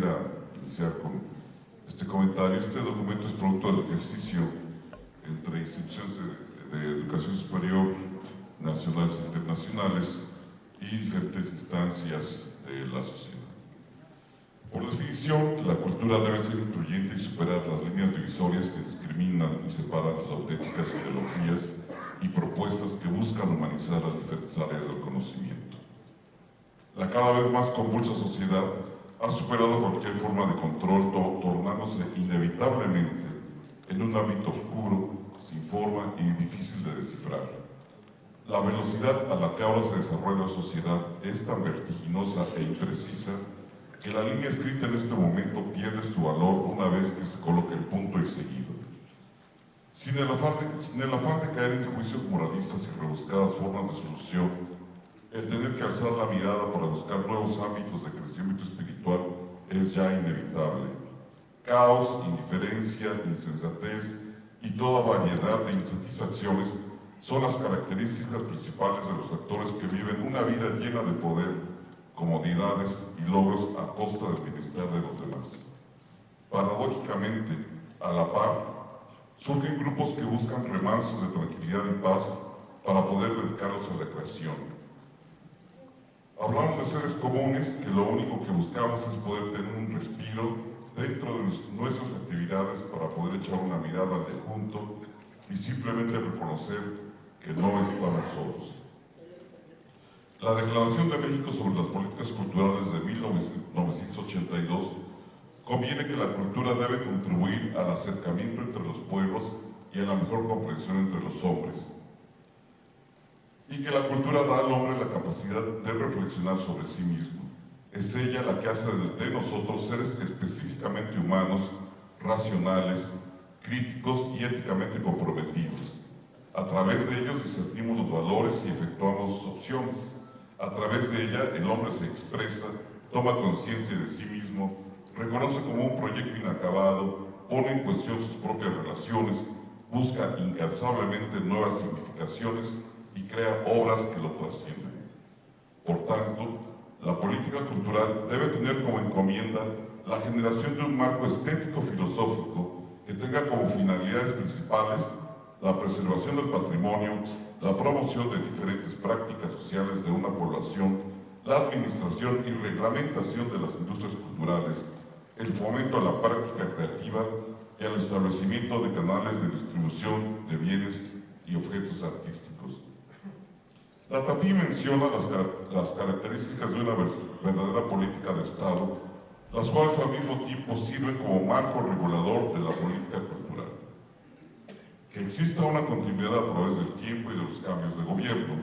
quisiera iniciar con este comentario. Este documento es producto del ejercicio entre instituciones de educación superior nacionales e internacionales y diferentes instancias de la sociedad. Por definición, la cultura debe ser incluyente y superar las líneas divisorias que discriminan y separan las auténticas ideologías y propuestas que buscan humanizar las diferentes áreas del conocimiento. La cada vez más convulsa sociedad ha superado cualquier forma de control, tornándose inevitablemente en un ámbito oscuro, sin forma y difícil de descifrar. La velocidad a la que ahora se desarrolla la sociedad es tan vertiginosa e imprecisa que la línea escrita en este momento pierde su valor una vez que se coloca el punto y seguido. Sin el afán de caer en juicios moralistas y rebuscadas formas de solución, el tener que alzar la mirada para buscar nuevos ámbitos de crecimiento espiritual es ya inevitable. Caos, indiferencia, insensatez y toda variedad de insatisfacciones son las características principales de los actores que viven una vida llena de poder, comodidades y logros a costa del bienestar de los demás. Paradójicamente, a la par, surgen grupos que buscan remansos de tranquilidad y paz para poder dedicarlos a la creación. Hablamos de seres comunes que lo único que buscamos es poder tener un respiro dentro de nuestras actividades para poder echar una mirada al de junto y simplemente reconocer que no estamos solos. La Declaración de México sobre las Políticas Culturales de 1982 conviene que la cultura debe contribuir al acercamiento entre los pueblos y a la mejor comprensión entre los hombres, y que la cultura da al hombre la capacidad de reflexionar sobre sí mismo. Es ella la que hace de nosotros seres específicamente humanos, racionales, críticos y éticamente comprometidos. A través de ellos discernimos los valores y efectuamos opciones. A través de ella el hombre se expresa, toma conciencia de sí mismo, reconoce como un proyecto inacabado, pone en cuestión sus propias relaciones, busca incansablemente nuevas significaciones y crea obras que lo trascienden. Por tanto, la política cultural debe tener como encomienda la generación de un marco estético-filosófico que tenga como finalidades principales la preservación del patrimonio, la promoción de diferentes prácticas sociales de una población, la administración y reglamentación de las industrias culturales, el fomento a la práctica creativa y al establecimiento de canales de distribución de bienes y objetos artísticos. La TAPI menciona las características de una verdadera política de Estado, las cuales al mismo tiempo sirven como marco regulador de la política cultural. Que exista una continuidad a través del tiempo y de los cambios de gobierno,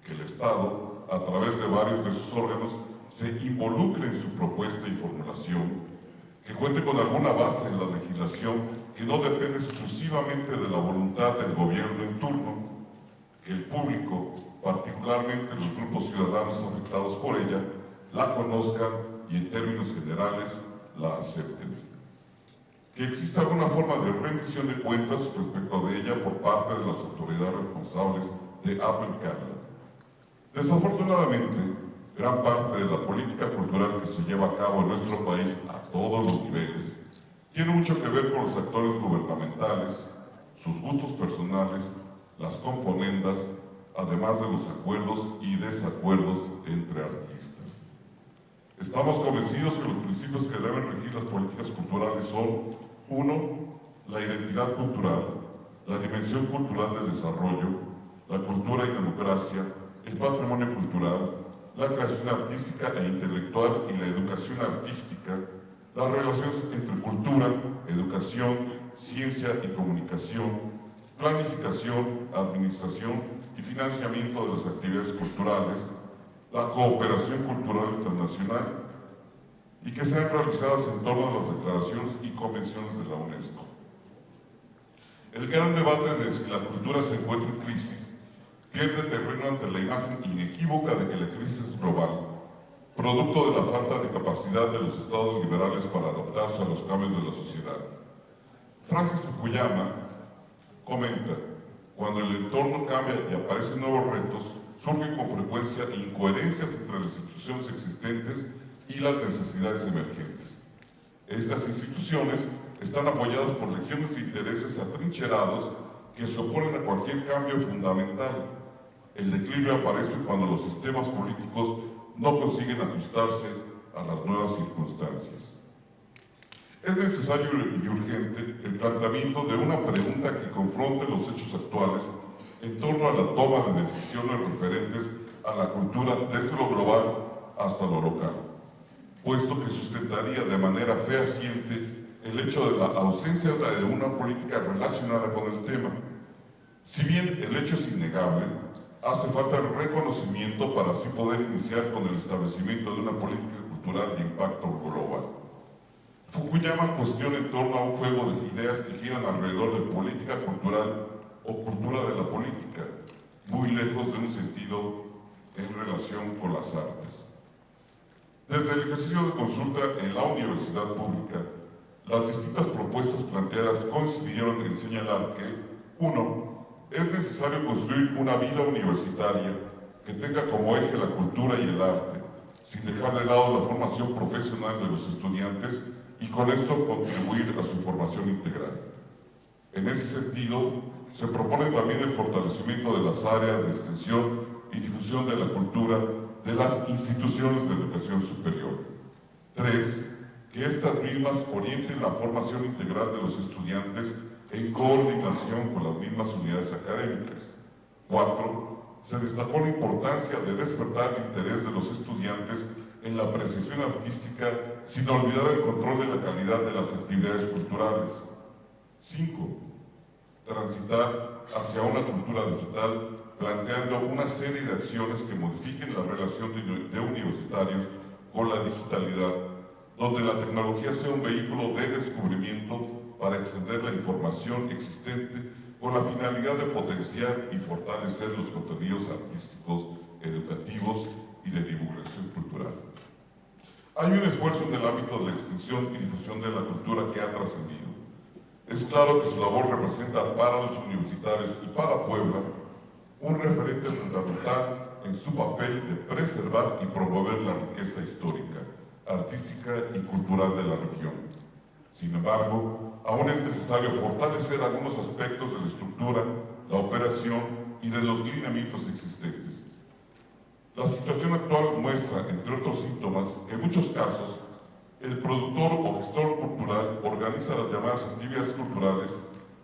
que el Estado, a través de varios de sus órganos, se involucre en su propuesta y formulación, que cuente con alguna base en la legislación que no depende exclusivamente de la voluntad del gobierno en turno, que el público, particularmente los grupos ciudadanos afectados por ella, la conozcan y en términos generales la acepten. Que exista alguna forma de rendición de cuentas respecto de ella por parte de las autoridades responsables de aplicarla. Desafortunadamente, gran parte de la política cultural que se lleva a cabo en nuestro país a todos los niveles tiene mucho que ver con los actores gubernamentales, sus gustos personales, las componendas, además de los acuerdos y desacuerdos entre artistas. Estamos convencidos que los principios que deben regir las políticas culturales son: 1. La identidad cultural, la dimensión cultural del desarrollo, la cultura y democracia, el patrimonio cultural, la creación artística e intelectual y la educación artística, las relaciones entre cultura, educación, ciencia y comunicación, planificación, administración y financiamiento de las actividades culturales, la cooperación cultural internacional, y que sean realizadas en torno a las declaraciones y convenciones de la UNESCO. El gran debate de si la cultura se encuentra en crisis pierde terreno ante la imagen inequívoca de que la crisis es global, producto de la falta de capacidad de los estados liberales para adaptarse a los cambios de la sociedad. Francis Fukuyama comenta: cuando el entorno cambia y aparecen nuevos retos, surgen con frecuencia incoherencias entre las instituciones existentes y las necesidades emergentes. Estas instituciones están apoyadas por legiones de intereses atrincherados que se oponen a cualquier cambio fundamental. El declive aparece cuando los sistemas políticos no consiguen ajustarse a las nuevas circunstancias. Es necesario y urgente el planteamiento de una pregunta que confronte los hechos actuales en torno a la toma de decisiones referentes a la cultura desde lo global hasta lo local, puesto que sustentaría de manera fehaciente el hecho de la ausencia de una política relacionada con el tema. Si bien el hecho es innegable, hace falta el reconocimiento para así poder iniciar con el establecimiento de una política cultural de impacto global. Fukuyama cuestiona en torno a un juego de ideas que giran alrededor de política cultural o cultura de la política, muy lejos de un sentido en relación con las artes. Desde el ejercicio de consulta en la universidad pública, las distintas propuestas planteadas coincidieron en señalar que, 1. Es necesario construir una vida universitaria que tenga como eje la cultura y el arte, sin dejar de lado la formación profesional de los estudiantes y con esto contribuir a su formación integral. En ese sentido, se propone también el fortalecimiento de las áreas de extensión y difusión de la cultura de las instituciones de educación superior. 3. Que estas mismas orienten la formación integral de los estudiantes en coordinación con las mismas unidades académicas. 4. Se destacó la importancia de despertar el interés de los estudiantes en la apreciación artística sin olvidar el control de la calidad de las actividades culturales. 5. Transitar hacia una cultura digital planteando una serie de acciones que modifiquen la relación de universitarios con la digitalidad, donde la tecnología sea un vehículo de descubrimiento para extender la información existente con la finalidad de potenciar y fortalecer los contenidos artísticos, educativos y de divulgación cultural. Hay un esfuerzo en el ámbito de la extensión y difusión de la cultura que ha trascendido. Es claro que su labor representa para los universitarios y para Puebla un referente fundamental en su papel de preservar y promover la riqueza histórica, artística y cultural de la región. Sin embargo, aún es necesario fortalecer algunos aspectos de la estructura, la operación y de los lineamientos existentes. La situación actual muestra, entre otros síntomas, que en muchos casos el productor o gestor cultural organiza las llamadas actividades culturales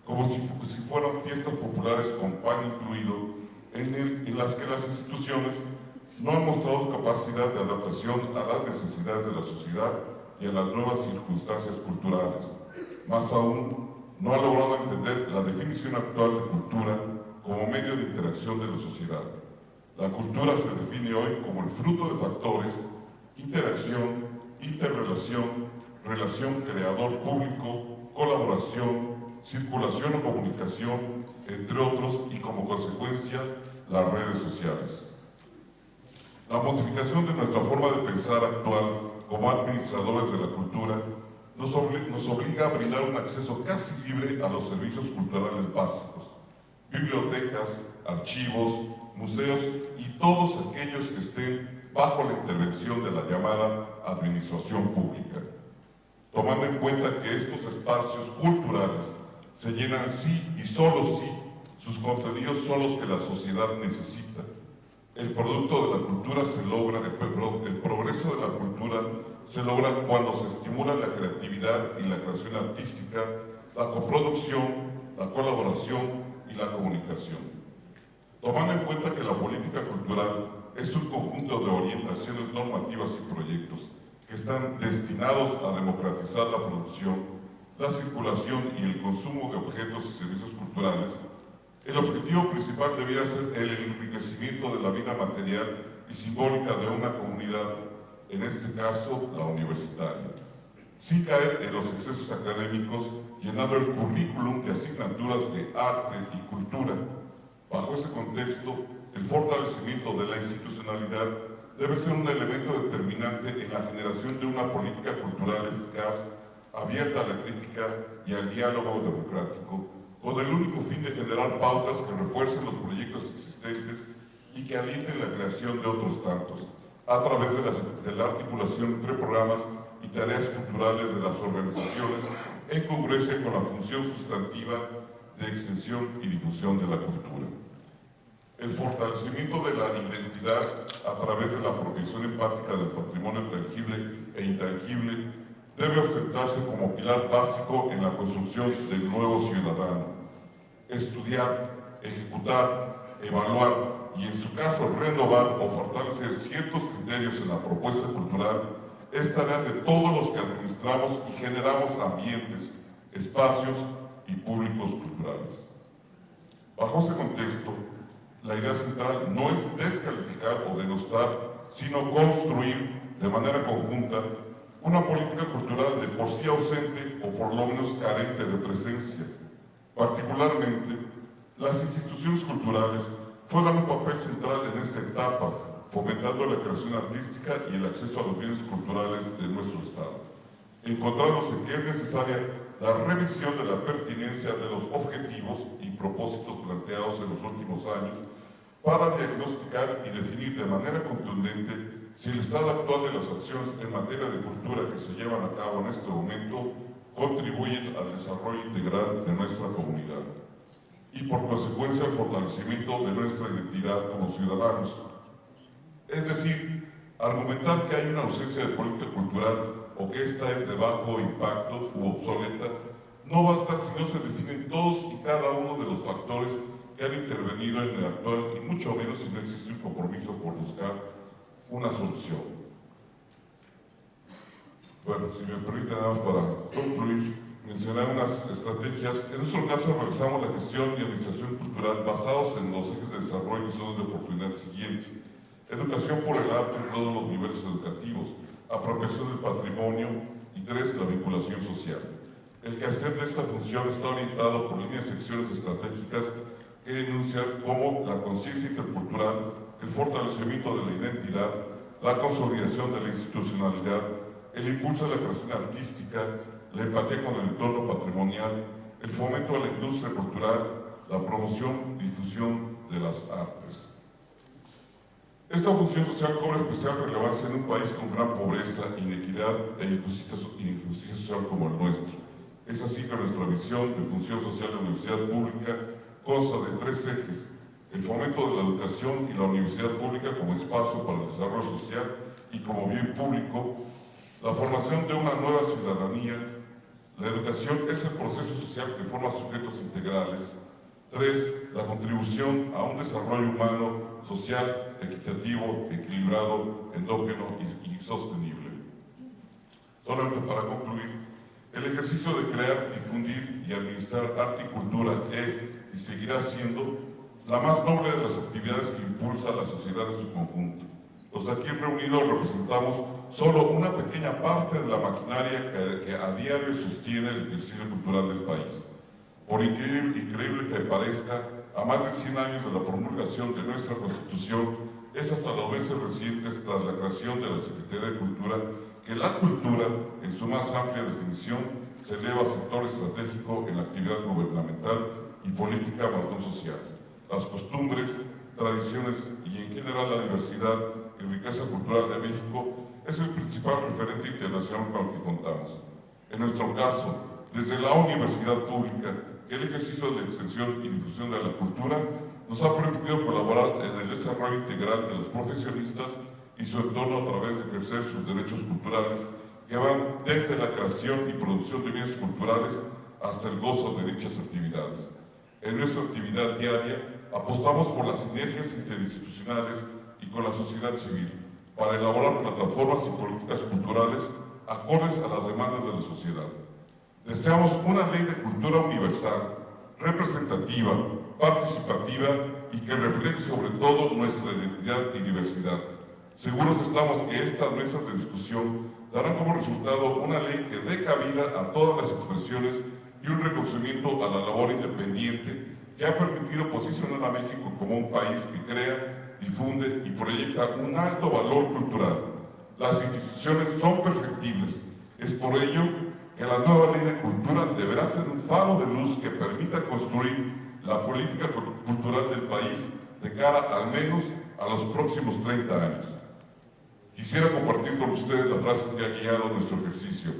como si fueran fiestas populares con pan incluido, en las que las instituciones no han mostrado capacidad de adaptación a las necesidades de la sociedad y a las nuevas circunstancias culturales. Más aún, no ha logrado entender la definición actual de cultura como medio de interacción de la sociedad. La cultura se define hoy como el fruto de factores, interacción, interrelación, relación creador-público, colaboración, circulación o comunicación, entre otros, y como consecuencia, las redes sociales. La modificación de nuestra forma de pensar actual como administradores de la cultura nos obliga a brindar un acceso casi libre a los servicios culturales básicos, bibliotecas, archivos, museos y todos aquellos que estén bajo la intervención de la llamada administración pública, tomando en cuenta que estos espacios culturales se llenan sí y solo si sus contenidos son los que la sociedad necesita. El producto de la cultura se logra, el progreso de la cultura se logra cuando se estimula la creatividad y la creación artística, la coproducción, la colaboración y la comunicación. Tomando en cuenta que la política cultural es un conjunto de orientaciones normativas y proyectos que están destinados a democratizar la producción, la circulación y el consumo de objetos y servicios culturales, el objetivo principal debiera ser el enriquecimiento de la vida material y simbólica de una comunidad, en este caso la universitaria, sin caer en los excesos académicos, llenando el currículum de asignaturas de arte y cultura. Bajo ese contexto, el fortalecimiento de la institucionalidad debe ser un elemento determinante en la generación de una política cultural eficaz, abierta a la crítica y al diálogo democrático, con el único fin de generar pautas que refuercen los proyectos existentes y que alienten la creación de otros tantos, a través de la articulación entre programas y tareas culturales de las organizaciones en congruencia con la función sustantiva de extensión y difusión de la cultura. El fortalecimiento de la identidad a través de la apropiación empática del patrimonio tangible e intangible debe ostentarse como pilar básico en la construcción del nuevo ciudadano. Estudiar, ejecutar, evaluar y en su caso renovar o fortalecer ciertos criterios en la propuesta cultural es tarea de todos los que administramos y generamos ambientes, espacios y públicos culturales. Bajo ese contexto, la idea central no es descalificar o denostar, sino construir de manera conjunta una política cultural de por sí ausente o por lo menos carente de presencia. Particularmente, las instituciones culturales juegan un papel central en esta etapa, fomentando la creación artística y el acceso a los bienes culturales de nuestro Estado, encontrándose que es necesaria la revisión de la pertinencia de los objetivos y propósitos planteados en los últimos años para diagnosticar y definir de manera contundente si el estado actual de las acciones en materia de cultura que se llevan a cabo en este momento contribuyen al desarrollo integral de nuestra comunidad y por consecuencia al fortalecimiento de nuestra identidad como ciudadanos. Es decir, argumentar que hay una ausencia de política cultural o que esta es de bajo impacto u obsoleta no basta si no se definen todos y cada uno de los factores que han intervenido en el actual y mucho menos si no existe un compromiso por buscar una solución. Bueno, si me permiten nada más para concluir, mencionar unas estrategias. En nuestro caso realizamos la gestión y administración cultural basados en los ejes de desarrollo y zonas de oportunidad siguientes: educación por el arte en todos los niveles educativos, apropiación del patrimonio y 3, la vinculación social. El quehacer de esta función está orientado por líneas y acciones estratégicas que denuncian como la conciencia intercultural, el fortalecimiento de la identidad, la consolidación de la institucionalidad, el impulso de la creación artística, la empatía con el entorno patrimonial, el fomento de la industria cultural, la promoción y difusión de las artes. Esta función social cobra especial relevancia en un país con gran pobreza, inequidad e injusticia social como el nuestro. Es así que nuestra visión de función social de la universidad pública consta de 3 ejes: el fomento de la educación y la universidad pública como espacio para el desarrollo social y como bien público, la formación de una nueva ciudadanía. La educación es el proceso social que forma sujetos integrales. 3, la contribución a un desarrollo humano, social, equitativo, equilibrado, endógeno y sostenible. Solamente para concluir, el ejercicio de crear, difundir y administrar arte y cultura es y seguirá siendo la más noble de las actividades que impulsa la sociedad en su conjunto. Los aquí reunidos representamos solo una pequeña parte de la maquinaria que a diario sostiene el ejercicio cultural del país. Por increíble que parezca, a más de 100 años de la promulgación de nuestra Constitución, es hasta los meses recientes, tras la creación de la Secretaría de Cultura, que la cultura, en su más amplia definición, se eleva a sector estratégico en la actividad gubernamental y política más no social. Las costumbres, tradiciones y en general la diversidad y riqueza cultural de México es el principal referente internacional con el que contamos. En nuestro caso, desde la universidad pública, el ejercicio de la extensión y difusión de la cultura nos ha permitido colaborar en el desarrollo integral de los profesionistas y su entorno a través de ejercer sus derechos culturales que van desde la creación y producción de bienes culturales hasta el gozo de dichas actividades. En nuestra actividad diaria apostamos por las sinergias interinstitucionales y con la sociedad civil para elaborar plataformas y políticas culturales acordes a las demandas de la sociedad. Deseamos una ley de cultura universal, representativa, participativa y que refleje sobre todo nuestra identidad y diversidad. Seguros estamos que estas mesas de discusión darán como resultado una ley que dé cabida a todas las expresiones y un reconocimiento a la labor independiente que ha permitido posicionar a México como un país que crea, difunde y proyecta un alto valor cultural. Las instituciones son perfectibles. Es por ello que la nueva ley de cultura deberá ser un faro de luz que permita construir la política cultural del país de cara al menos a los próximos 30 años. Quisiera compartir con ustedes la frase que ha guiado nuestro ejercicio.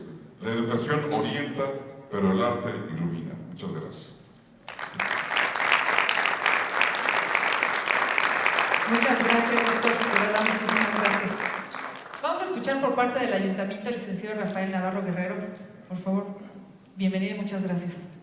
La educación orienta, pero el arte ilumina. Muchas gracias. Muchas gracias, doctor. De verdad, muchísimas gracias. Vamos a escuchar por parte del Ayuntamiento al licenciado Rafael Navarro Guerrero. Por favor, bienvenido y muchas gracias.